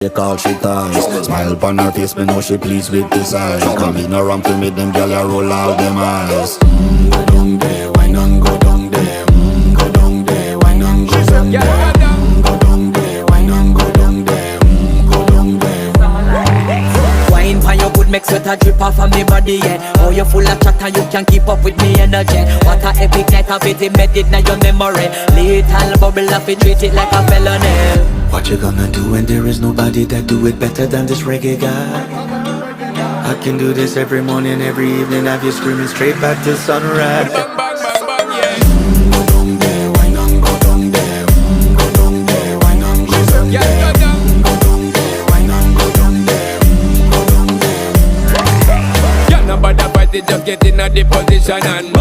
They call she ties. Smile upon her face, me know she pleased with this eyes. Come in around to me, them gyal a roll out them eyes. Go down there, why not go down there? Go down there, why not go down there? Go down there, why not go down there? Go down there. Wine pan your good, make sweat a drip off of me body, yeah. Oh, you full of chatter, you can keep up with me energy. What a epic night of it, embedded in your memory. Little bubble of it, treat it like a felony. What you gonna do when there is nobody that do it better than this reggae guy? I can do this every morning, every evening, have you screaming straight back to sunrise. Bang, bang, bang, bang, yeah. Go down there, why not go down there? Go down there, why not go down there? Yeah, go down. Go down there, why not go down there? Go down there. Yeah, nobody fight it, just get in a the position and